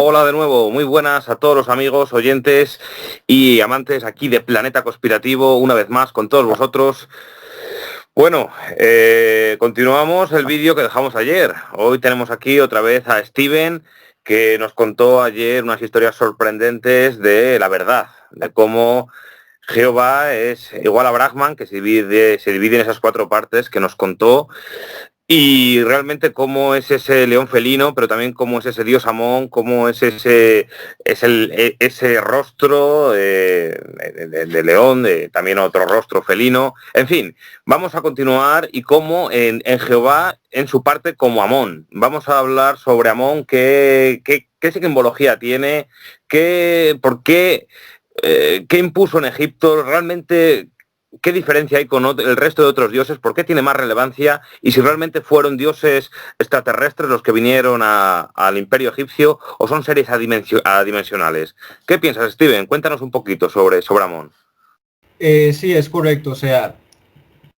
Hola de nuevo, muy buenas a todos los amigos, oyentes y amantes aquí de Planeta Conspirativo, una vez más con todos vosotros. Bueno, continuamos el vídeo que dejamos ayer. Hoy tenemos aquí otra vez a Steven, que nos contó ayer unas historias sorprendentes de la verdad, de cómo Jehová es igual a Brahman, que se divide en esas cuatro partes que nos contó. Y realmente cómo es ese león felino, pero también cómo es ese dios Amón, cómo es ese rostro de león, también otro rostro felino. En fin, vamos a continuar y cómo en Jehová, en su parte como Amón. Vamos a hablar sobre Amón, qué simbología tiene, por qué, qué impuso en Egipto, realmente. ¿Qué diferencia hay con el resto de otros dioses? ¿Por qué tiene más relevancia? Y si realmente fueron dioses extraterrestres los que vinieron al imperio egipcio o son seres adimensionales. ¿Qué piensas, Steven? Cuéntanos un poquito sobre Amón. Sí, es correcto,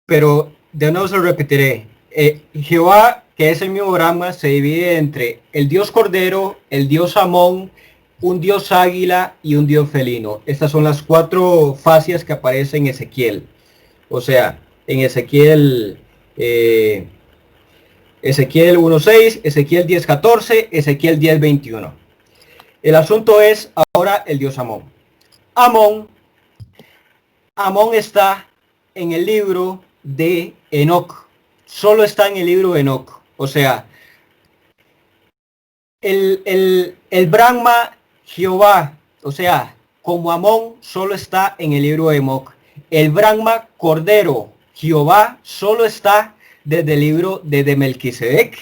pero de nuevo se lo repetiré. Jehová, que es el mismo Brahma, se divide entre el dios cordero, el dios Amón, un dios águila y un dios felino. Estas son las cuatro fascias que aparecen en Ezequiel. En Ezequiel, Ezequiel 1.6, Ezequiel 10.14, Ezequiel 10.21. El asunto es ahora el dios Amón. Amón está en el libro de Enoc. Solo está en el libro de Enoc. El Brahma Jehová, como Amón, solo está en el libro de Enoc. El Brahma Cordero Jehová solo está desde el libro de Melquisedec.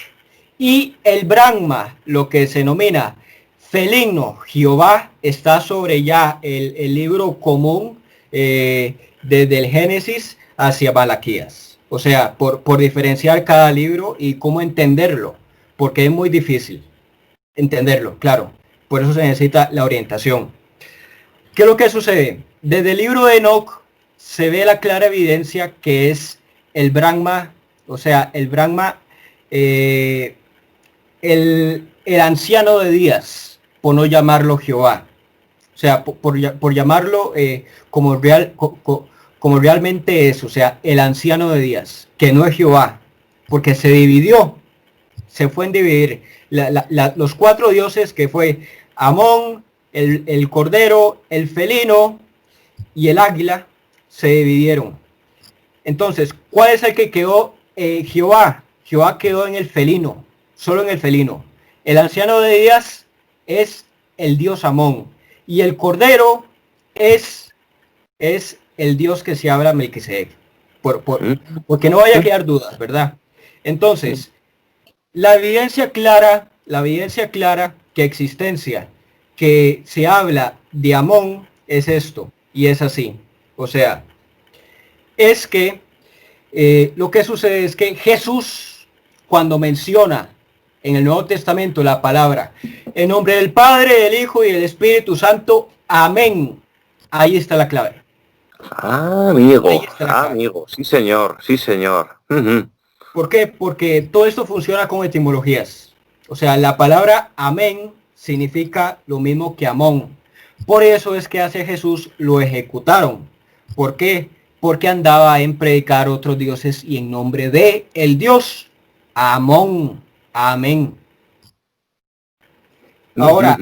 Y el Brahma, lo que se denomina felino Jehová, está sobre ya el libro común, desde el Génesis hacia Malaquías. Por diferenciar cada libro y cómo entenderlo, porque es muy difícil entenderlo, claro. Por eso se necesita la orientación. ¿Qué es lo que sucede? Desde el libro de Enoc se ve la clara evidencia que es el Brahma, el anciano de días, por no llamarlo Jehová. Por llamarlo como realmente es, el anciano de días, que no es Jehová, porque se dividió, se fue en dividir. Los cuatro dioses, que fue Amón, el cordero, el felino y el águila, se dividieron. Entonces, ¿cuál es el que quedó? Jehová. Jehová quedó en el felino, solo en el felino. El anciano de días es el dios Amón. Y el cordero es el dios que se habla Melquisedec. Porque no vaya a quedar dudas, ¿verdad? Entonces, la evidencia clara que existencia, que se habla de Amón, es esto. Y es así. Es que lo que sucede es que Jesús, cuando menciona en el Nuevo Testamento la palabra en nombre del Padre, del Hijo y del Espíritu Santo, amén, ahí está la clave. Amigo, sí señor. ¿Por qué? Porque todo esto funciona con etimologías. La palabra amén significa lo mismo que Amón. Por eso es que hacia Jesús lo ejecutaron. ¿Por qué? Porque andaba en predicar otros dioses y en nombre de el Dios Amón. Amén. Ahora,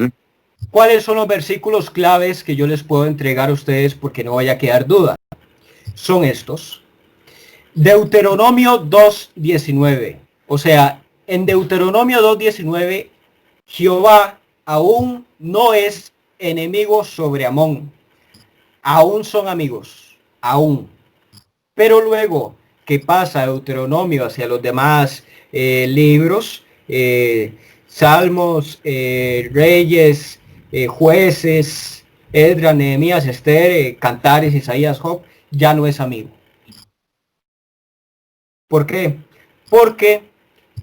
¿cuáles son los versículos claves que yo les puedo entregar a ustedes porque no vaya a quedar duda? Son estos. Deuteronomio 2.19. En Deuteronomio 2.19, Jehová aún no es enemigo sobre Amón. Aún son amigos. Aún. Pero luego que pasa Deuteronomio hacia los demás libros, Salmos, Reyes, Jueces, Esdras, Nehemías, Esther, Cantares, Isaías, Job, ya no es amigo. ¿Por qué? Porque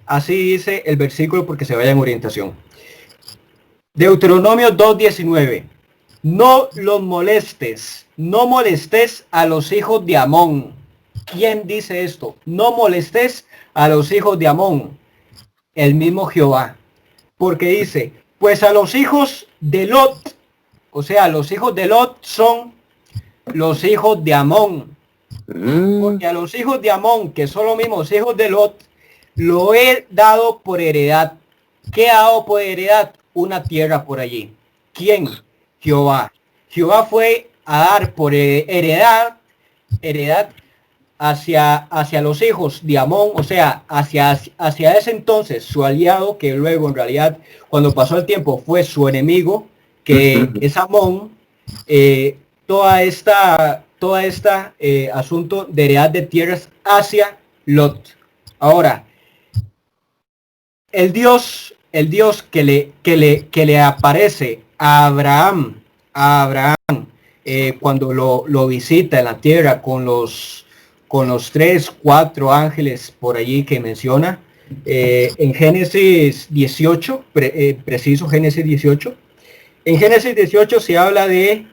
así dice el versículo, porque se vaya en orientación. Deuteronomio 2.19. No los molestes, no molestes a los hijos de Amón. ¿Quién dice esto? No molestes a los hijos de Amón. El mismo Jehová. Porque dice, Pues a los hijos de Lot, o sea, los hijos de Lot son los hijos de Amón. Porque a los hijos de Amón, que son los mismos hijos de Lot, lo he dado por heredad. ¿Qué ha dado por heredad? Una tierra por allí. ¿Quién? Jehová. Jehová fue a dar por heredad hacia los hijos de Amón, o sea, hacia ese entonces su aliado, que luego en realidad cuando pasó el tiempo fue su enemigo, que es Amón. Toda esta asunto de heredad de tierras hacia Lot. Ahora, el Dios que le aparece a Abraham, cuando lo visita en la tierra con los 3, 4 ángeles por allí que menciona, en Génesis 18, preciso Génesis 18. En Génesis 18 se habla de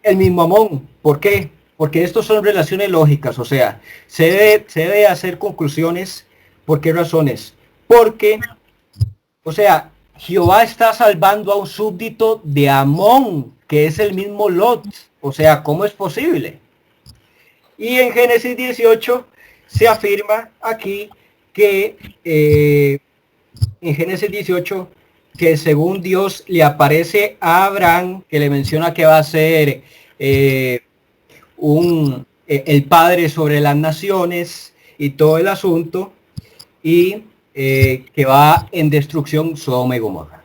el mismo Amón. ¿Por qué? Porque estos son relaciones lógicas, o sea, se debe hacer conclusiones. ¿Por qué razones? Porque, o sea, Jehová está salvando a un súbdito de Amón, que es el mismo Lot. O sea, ¿cómo es posible? Y en Génesis 18 se afirma aquí que en Génesis 18 que según Dios le aparece a Abraham, que le menciona que va a ser el padre sobre las naciones y todo el asunto, y que va en destrucción Sodoma y Gomorra.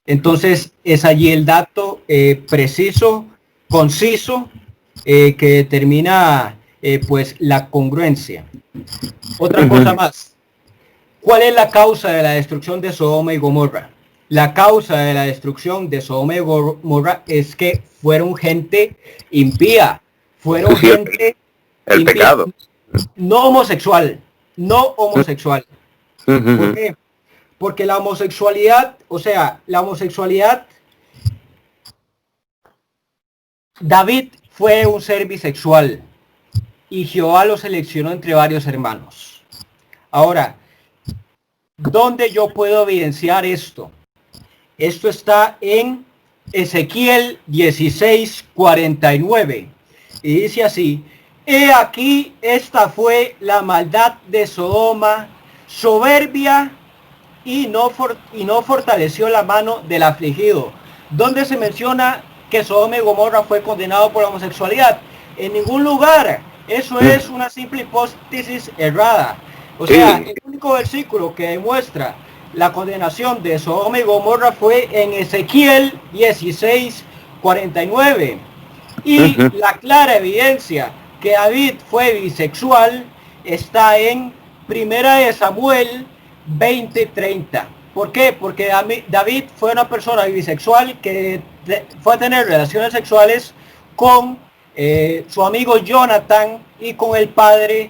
Entonces es allí el dato preciso, conciso, que determina pues la congruencia. Otra cosa más. ¿Cuál es la causa de la destrucción de Sodoma y Gomorra? La causa de la destrucción de Sodoma y Gomorra es que fueron gente impía, fueron gente el impía, pecado, no homosexual. ¿Por qué? Porque la homosexualidad, o sea, David fue un ser bisexual y Jehová lo seleccionó entre varios hermanos. Ahora, ¿dónde yo puedo evidenciar esto? Esto está en Ezequiel 16:49 y dice así: he aquí, esta fue la maldad de Sodoma, soberbia, y no fortaleció la mano del afligido. ¿Dónde se menciona que Sodoma y Gomorra fue condenado por la homosexualidad? En ningún lugar. Eso es una simple hipótesis errada. O sea, el único versículo que demuestra la condenación de Sodoma y Gomorra fue en Ezequiel 16:49. Y la clara evidencia que David fue bisexual está en Primera de Samuel 20:30. ¿Por qué? Porque David fue una persona bisexual que fue a tener relaciones sexuales con su amigo Jonathan y con el padre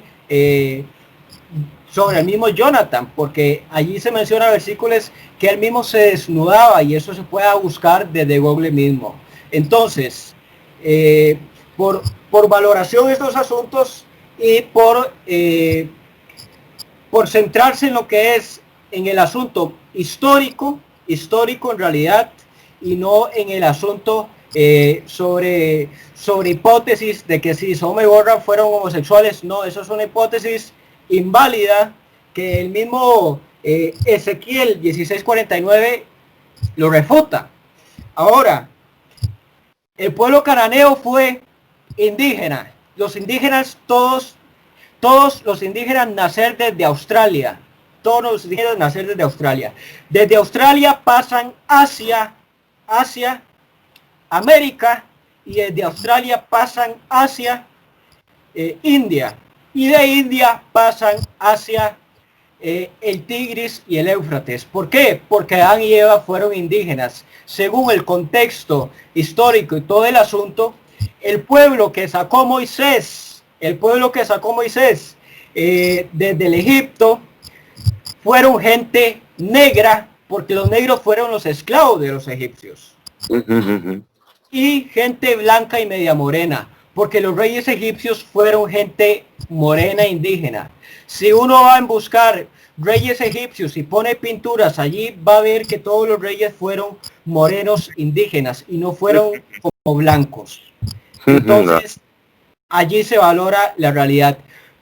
sobre el mismo Jonathan, porque allí se menciona versículos que él mismo se desnudaba, y eso se puede buscar desde Google mismo. Entonces, por valoración de estos asuntos y por centrarse en lo que es en el asunto histórico en realidad, y no en el asunto sobre hipótesis de que si Sodoma y Gomorra fueron homosexuales. No, eso es una hipótesis inválida que el mismo Ezequiel 16:49 lo refuta. Ahora, el pueblo cananeo fue indígena. Los indígenas, todos los indígenas nacer desde Australia. Todos los indígenas nacer desde Australia. Desde Australia pasan hacia América, y desde Australia pasan hacia India. Y de India pasan hacia el Tigris y el Éufrates. ¿Por qué? Porque Adán y Eva fueron indígenas. Según el contexto histórico y todo el asunto, el pueblo que sacó Moisés desde el Egipto, fueron gente negra, porque los negros fueron los esclavos de los egipcios. Y gente blanca y media morena, porque los reyes egipcios fueron gente morena indígena. Si uno va a buscar reyes egipcios y pone pinturas allí, va a ver que todos los reyes fueron morenos indígenas y no fueron como blancos. Entonces, allí se valora la realidad.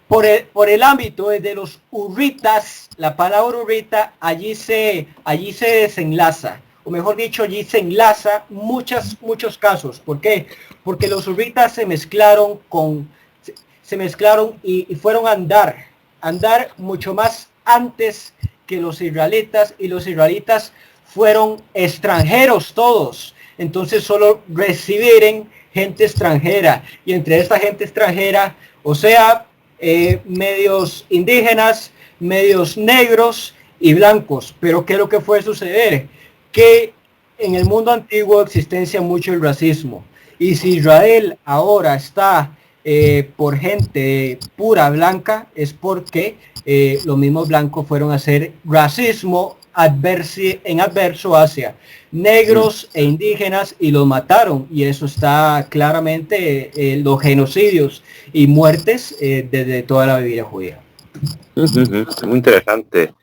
Por el ámbito de los hurritas, la palabra hurrita, allí se desenlaza, o mejor dicho, allí se enlaza muchos casos. ¿Por qué? Porque los hurritas se mezclaron y fueron a andar mucho más antes que los israelitas, y los israelitas fueron extranjeros todos. Entonces solo recibieron gente extranjera, y entre esta gente extranjera, o sea, medios indígenas, medios negros y blancos. Pero ¿qué es lo que fue a suceder? Que en el mundo antiguo existencia mucho el racismo, y si Israel ahora está por gente pura blanca, es porque los mismos blancos fueron a hacer racismo adverso hacia negros e indígenas y los mataron, y eso está claramente los genocidios y muertes desde toda la Biblia judía. Muy interesante.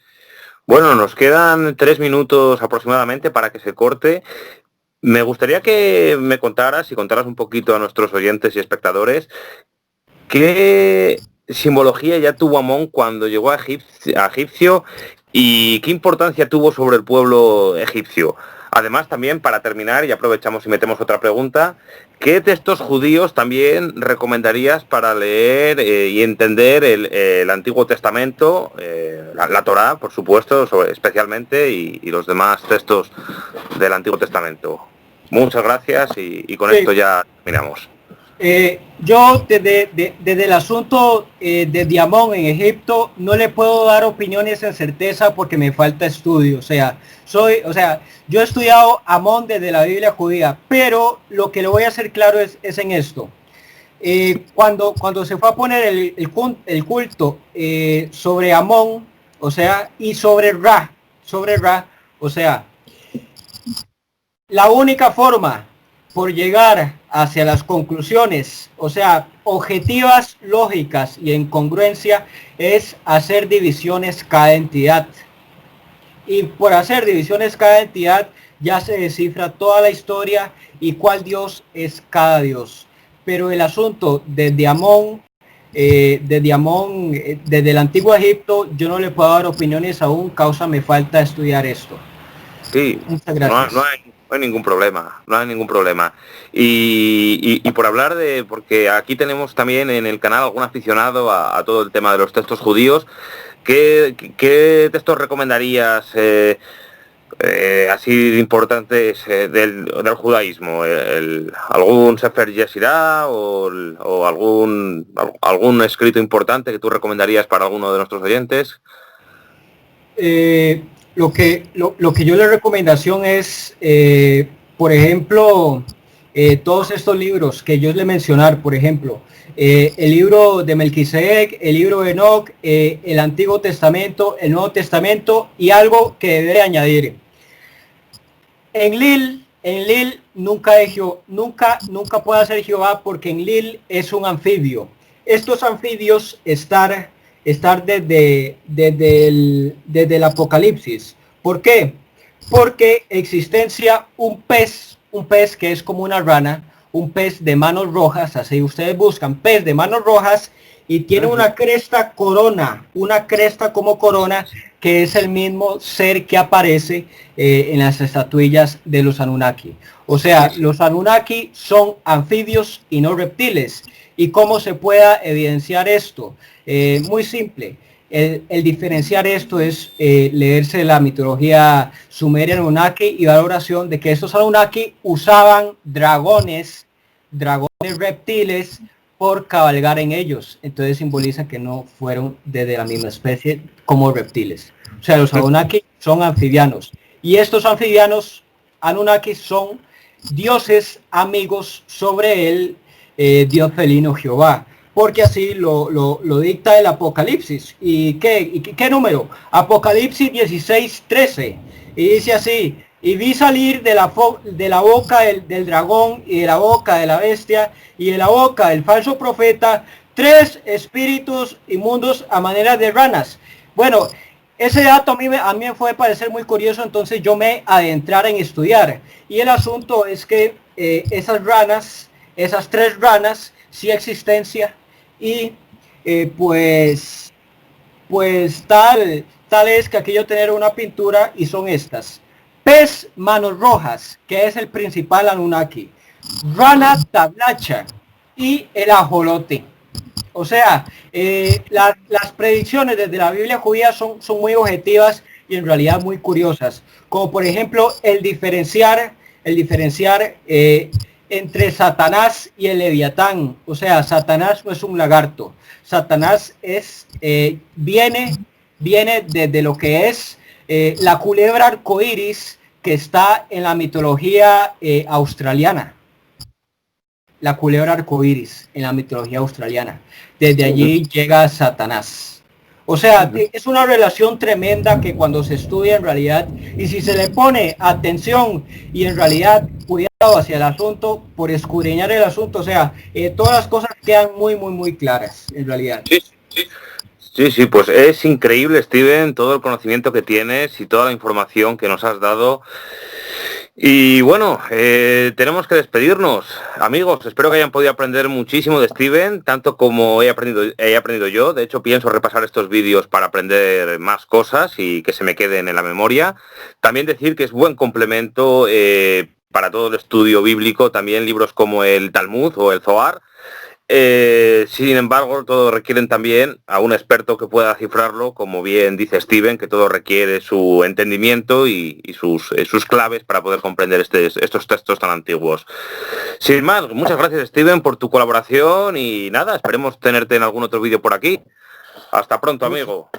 Bueno, nos quedan 3 minutos aproximadamente para que se corte. Me gustaría que me contaras un poquito a nuestros oyentes y espectadores qué simbología ya tuvo Amón cuando llegó a Egipcio y qué importancia tuvo sobre el pueblo egipcio. Además, también, para terminar, y aprovechamos y metemos otra pregunta, ¿qué textos judíos también recomendarías para leer y entender el Antiguo Testamento, la Torá, por supuesto, especialmente, y los demás textos del Antiguo Testamento? Muchas gracias y con esto ya terminamos. Yo desde el asunto de Amón en Egipto no le puedo dar opiniones en certeza porque me falta estudio. Yo he estudiado Amón desde la Biblia judía, pero lo que le voy a hacer claro es en esto. Cuando se fue a poner el culto sobre Amón, y sobre Ra, la única forma por llegar hacia las conclusiones, objetivas, lógicas y en congruencia, es hacer divisiones cada entidad. Y por hacer divisiones cada entidad ya se descifra toda la historia y cuál Dios es cada Dios. Pero el asunto desde Amón, desde el antiguo Egipto, yo no le puedo dar opiniones aún, causa me falta estudiar esto. Sí, muchas gracias. No hay ningún problema. Y por hablar porque aquí tenemos también en el canal algún aficionado a todo el tema de los textos judíos, ¿qué textos recomendarías así importantes del judaísmo? ¿Algún Sefer Yeshirá o algún escrito importante que tú recomendarías para alguno de nuestros oyentes? Lo que yo le recomendación es, por ejemplo, todos estos libros que yo le mencionar, por ejemplo, el libro de Melquisedec, el libro de Enoch, el Antiguo Testamento, el Nuevo Testamento, y algo que deberé añadir. Enlil nunca puede ser Jehová, porque Enlil es un anfibio. Estos anfibios estar desde el Apocalipsis. ¿Por qué? Porque existencia un pez que es como una rana, un pez de manos rojas, así ustedes buscan pez de manos rojas, y tiene una cresta como corona, que es el mismo ser que aparece en las estatuillas de los Anunnaki. O sea, los Anunnaki son anfibios y no reptiles. ¿Y cómo se pueda evidenciar esto? Muy simple. El diferenciar esto es leerse la mitología sumeria Anunnaki y la oración de que estos Anunnaki usaban dragones reptiles por cabalgar en ellos. Entonces simboliza que no fueron de la misma especie como reptiles. O sea, los Anunnaki son anfibianos. Y estos anfibianos Anunnaki son dioses amigos sobre el Dios felino Jehová, porque así lo dicta el Apocalipsis. ¿Y qué número? Apocalipsis 16:13, y dice así: y vi salir de la boca del dragón y de la boca de la bestia y de la boca del falso profeta 3 espíritus inmundos a manera de ranas. Bueno, ese dato a mí me fue parecer muy curioso, entonces yo me adentrara en estudiar. Y el asunto es que esas ranas, esas 3 ranas, sí existencia y pues tal es que aquí yo tener una pintura y son estas. Pez manos rojas, que es el principal Anunnaki. Rana tablacha y el ajolote. O sea, las predicciones desde la Biblia judía son muy objetivas y en realidad muy curiosas. Como por ejemplo el diferenciar entre Satanás y el Leviatán. O sea, Satanás no es un lagarto. Satanás viene desde lo que es la culebra arcoíris que está en la mitología australiana. La culebra arcoíris en la mitología australiana. Desde allí llega Satanás. O sea, es una relación tremenda que cuando se estudia en realidad, y si se le pone atención y en realidad cuidado hacia el asunto, por escudriñar el asunto, o sea, todas las cosas quedan muy claras en realidad. Sí, pues es increíble, Steven, todo el conocimiento que tienes y toda la información que nos has dado. Y bueno, tenemos que despedirnos. Amigos, espero que hayan podido aprender muchísimo de Steven, tanto como he aprendido yo. De hecho, pienso repasar estos vídeos para aprender más cosas y que se me queden en la memoria. También decir que es buen complemento para todo el estudio bíblico, también libros como el Talmud o el Zohar. Sin embargo, todos requieren también a un experto que pueda cifrarlo, como bien dice Steven, que todo requiere su entendimiento y sus claves para poder comprender estos textos tan antiguos. Sin más, muchas gracias, Steven, por tu colaboración y nada, esperemos tenerte en algún otro vídeo por aquí. Hasta pronto, amigo.